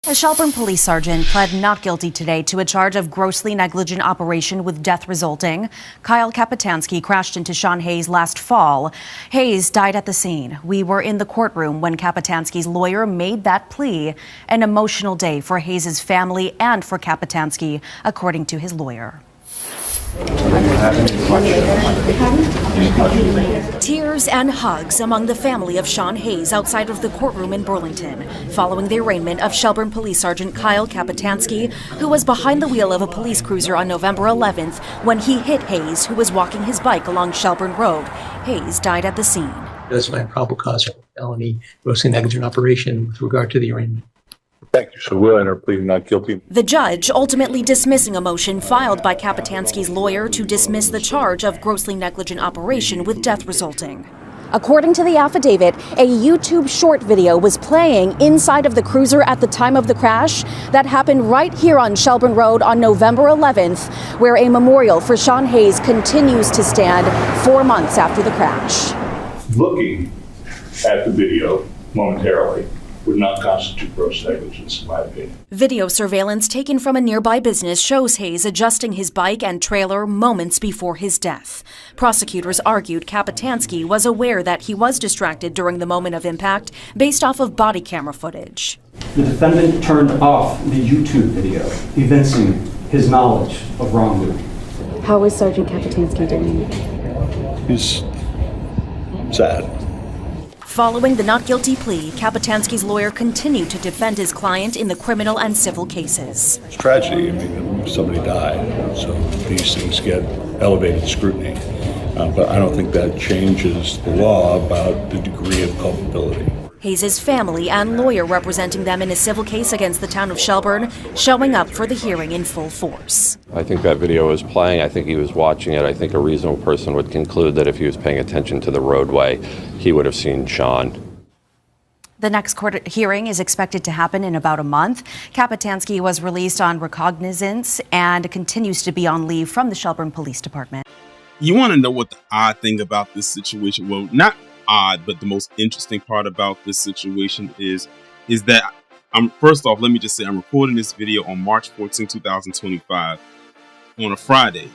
A Shelburne police sergeant pled not guilty today to a charge of grossly negligent operation with death resulting. Kyle Kapitanski crashed into Sean Hayes last fall. Hayes died at the scene. We were in the courtroom when Kapitanski's lawyer made that plea. An emotional day for Hayes' family and for Kapitanski, according to his lawyer. Tears and hugs among the family of Sean Hayes outside of the courtroom in Burlington, following the arraignment of Shelburne Police Sergeant Kyle Kapitanski, who was behind the wheel of a police cruiser on November 11th when he hit Hayes, who was walking his bike along Shelburne Road. Hayes died at the scene. Does find probable cause for felony grossly negligent operation with regard to the arraignment. Thank you. So we'll enter pleading not guilty. The judge ultimately dismissing a motion filed by Kapitanski's lawyer to dismiss the charge of grossly negligent operation with death resulting. According to the affidavit, a YouTube short video was playing inside of the cruiser at the time of the crash that happened right here on Shelburne Road on November 11th, where a memorial for Sean Hayes continues to stand 4 months after the crash. Looking at the video momentarily would not constitute gross negligence, in my opinion. Video surveillance taken from a nearby business shows Hayes adjusting his bike and trailer moments before his death. Prosecutors argued Kapitanski was aware that he was distracted during the moment of impact based off of body camera footage. The defendant turned off the YouTube video, evincing his knowledge of wrongdoing. How is Sergeant Kapitanski doing? He's sad. Following the not guilty plea, Kapitanski's lawyer continued to defend his client in the criminal and civil cases. It's tragedy. I mean, somebody died, so these things get elevated scrutiny. But I don't think that changes the law about the degree of culpability. Hayes' family and lawyer representing them in a civil case against the town of Shelburne showing up for the hearing in full force. I think that video was playing. I think he was watching it. I think a reasonable person would conclude that if he was paying attention to the roadway, he would have seen Sean. The next court hearing is expected to happen in about a month. Kapitanski was released on recognizance and continues to be on leave from the Shelburne Police Department. You want to know what the odd thing about this situation? Well, not odd, but the most interesting part about this situation is that first off, let me just say I'm recording this video on March 14, 2025 on a Friday.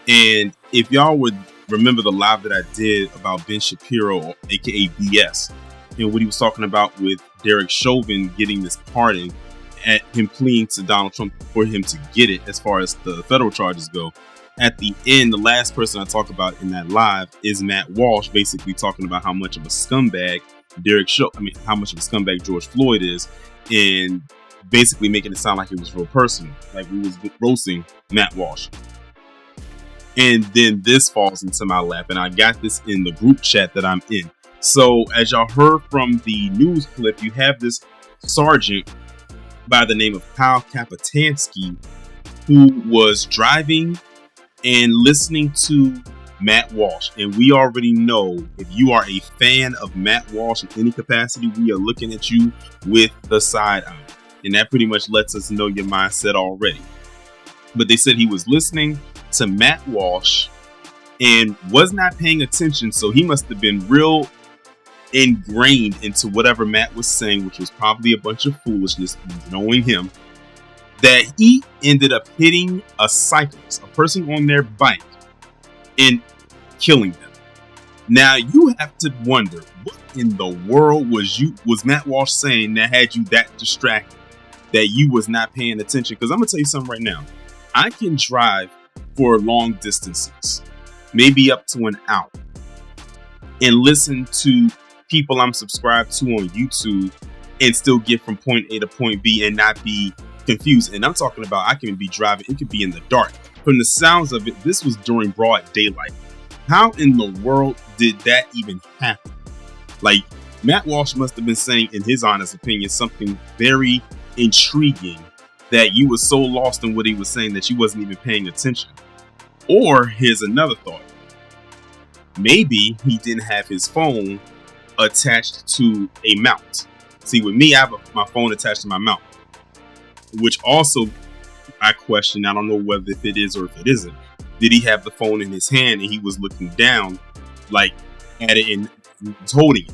And if y'all would remember the live that I did about Ben Shapiro, aka BS, and what he was talking about with Derek Chauvin getting this pardon at him pleading to Donald Trump for him to get it as far as the federal charges go. At the end, the last person I talk about in that live is Matt Walsh, basically talking about how much of a scumbag how much of a scumbag George Floyd is, and basically making it sound like it was real personal, like we was roasting Matt Walsh. And then this falls into my lap, and I got this in the group chat that I'm in. So as y'all heard from the news clip, you have this sergeant by the name of Kyle Kapitanski who was driving and listening to Matt Walsh. And we already know, if you are a fan of Matt Walsh in any capacity, we are looking at you with the side eye. And that pretty much lets us know your mindset already. But they said he was listening to Matt Walsh and was not paying attention. So he must have been real ingrained into whatever Matt was saying, which was probably a bunch of foolishness, knowing him, that he ended up hitting a cyclist, a person on their bike, and killing them. Now you have to wonder, what in the world was Matt Walsh saying that had you that distracted that you was not paying attention? Because I'm gonna tell you something right now. I can drive for long distances, maybe up to an hour, and listen to people I'm subscribed to on YouTube and still get from point A to point B and not be confused. And I'm talking about, I can be driving, it could be in the dark. From the sounds of it, this was during broad daylight. How in the world did that even happen? Like, Matt Walsh must have been saying, in his honest opinion, something very intriguing that you were so lost in what he was saying that you wasn't even paying attention. Or here's another thought. Maybe he didn't have his phone attached to a mount. See, with me, I have my phone attached to my mount, which also I question. I don't know whether if it is or if it isn't. Did he have the phone in his hand and he was looking down, like at it and was holding it?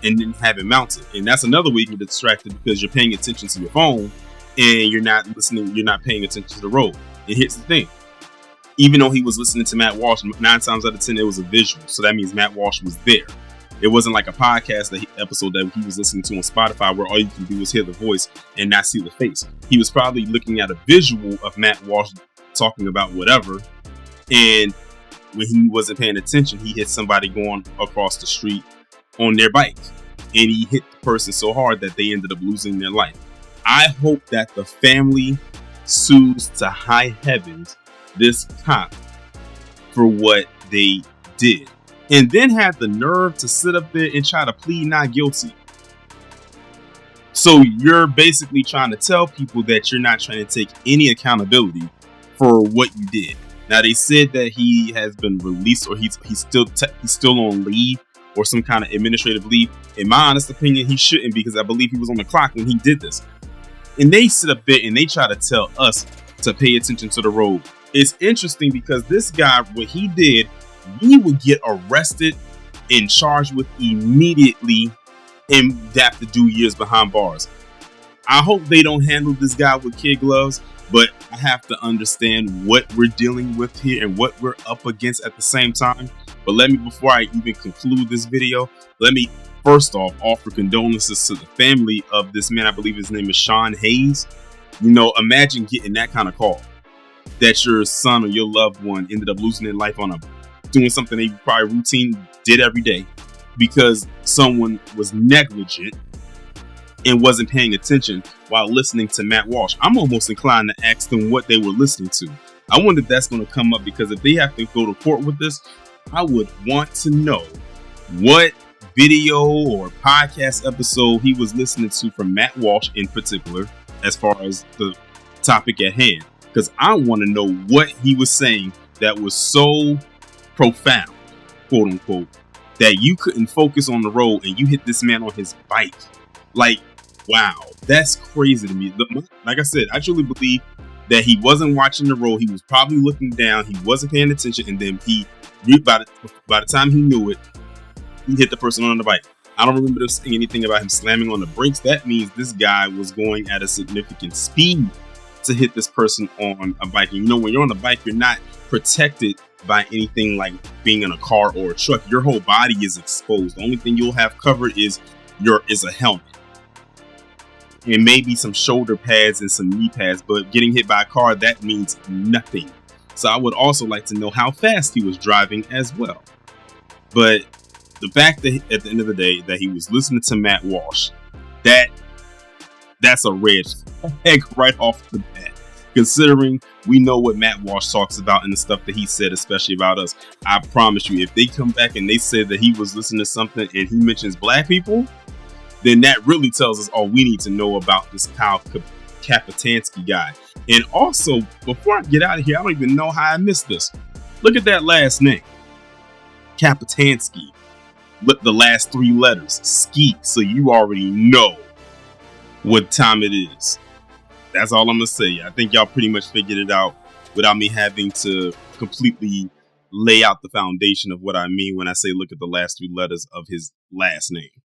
and then have it mounted. And that's another way you can get distracted, because you're paying attention to your phone and you're not listening, you're not paying attention to the road. And here's the thing. Even though he was listening to Matt Walsh, 9 times out of 10, it was a visual. So that means Matt Walsh was there. It wasn't like a podcast episode that he was listening to on Spotify where all you can do is hear the voice and not see the face. He was probably looking at a visual of Matt Walsh talking about whatever. And when he wasn't paying attention, he hit somebody going across the street on their bike. And he hit the person so hard that they ended up losing their life. I hope that the family sues to high heavens this cop for what they did. And then had the nerve to sit up there and try to plead not guilty. So you're basically trying to tell people that you're not trying to take any accountability for what you did. Now, they said that he has been released, or he's still on leave or some kind of administrative leave. In my honest opinion, he shouldn't, because I believe he was on the clock when he did this. And they sit up there and they try to tell us to pay attention to the road. It's interesting because this guy, what he did, he would get arrested and charged with immediately and have to do years behind bars. I hope they don't handle this guy with kid gloves, but I have to understand what we're dealing with here and what we're up against at the same time. But before I even conclude this video, let me first off offer condolences to the family of this man. I believe his name is Sean Hayes. You know, imagine getting that kind of call that your son or your loved one ended up losing their life on doing something they probably routine did every day because someone was negligent and wasn't paying attention while listening to Matt Walsh. I'm almost inclined to ask them what they were listening to. I wonder if that's going to come up, because if they have to go to court with this, I would want to know what video or podcast episode he was listening to from Matt Walsh in particular, as far as the topic at hand, because I want to know what he was saying that was so profound, quote unquote, that you couldn't focus on the road and you hit this man on his bike. Like, wow, that's crazy to me. Like I said, I truly believe that he wasn't watching the road. He was probably looking down. He wasn't paying attention. And then by the time he knew it, he hit the person on the bike. I don't remember them saying anything about him slamming on the brakes. That means this guy was going at a significant speed to hit this person on a bike. And you know, when you're on a bike, you're not protected by anything like being in a car or a truck. Your whole body is exposed. The only thing you'll have covered is a helmet and maybe some shoulder pads and some knee pads. But getting hit by a car, that means nothing. So I would also like to know how fast he was driving as well. But the fact that at the end of the day that he was listening to Matt Walsh, that's a red flag right off the bat. Considering we know what Matt Walsh talks about and the stuff that he said, especially about us. I promise you, if they come back and they said that he was listening to something and he mentions black people, then that really tells us all we need to know about this Kapitanski guy. And also, before I get out of here, I don't even know how I missed this. Look at that last name, Kapitanski. Look, the last 3 letters, Ski. So you already know what time it is. That's all I'm gonna say. I think y'all pretty much figured it out without me having to completely lay out the foundation of what I mean when I say look at the last 3 letters of his last name.